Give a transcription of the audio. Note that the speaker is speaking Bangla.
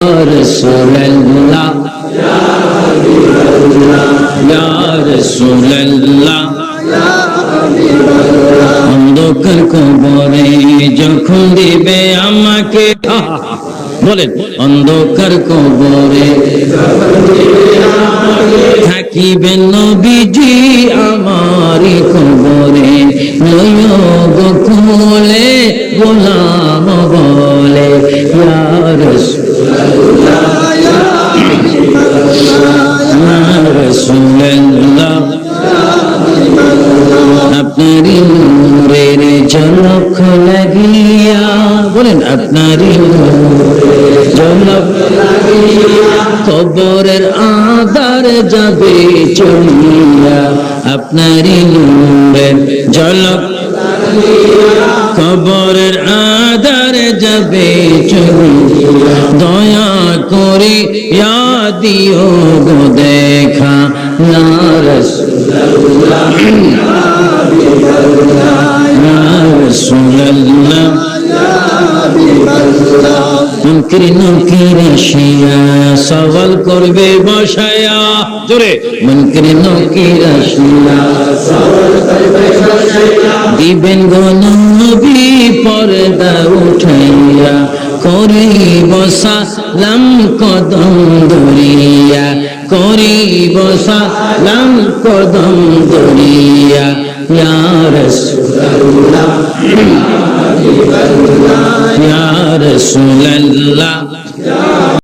রাসূলুল্লাহ ইয়া রাসূলুল্লাহ অন্ধকার কবরে যখন দিবে আমাকে বলেন অন্ধকার কবরে থাকিবেন নবীজি আমারি কবরে নয়গ খুলে গোলাম বলে ইয়া রাসূলুল্লাহ ইয়া রাসূলুল্লাহ আপনারি নূরের ঝলক লাগিয়া বলেন আপনারি নূরের ঝলক লাগিয়া কবরের আঁধার যাবে চলিয়া আপনারি নূরের ঝলক লাগিয়া কবরের আঁধার যাবে চলিয়া দয়া করে ইয়া দিও গো দেখা ইয়া রাসূলুল্লাহ মুনকির নকির আসিয়া সওয়াল করবে বসায়া জোরে মুনকির নকির আসিয়া সওয়াল করবে বসায়া দিবেন গো নবী পর্দা উঠাইয়া করিব সালাম কদম ধরিয়া করিব সালাম কদম ধরিয়া ইয়া রাসূলুল্লাহ ইয়া রাসূলুল্লাহ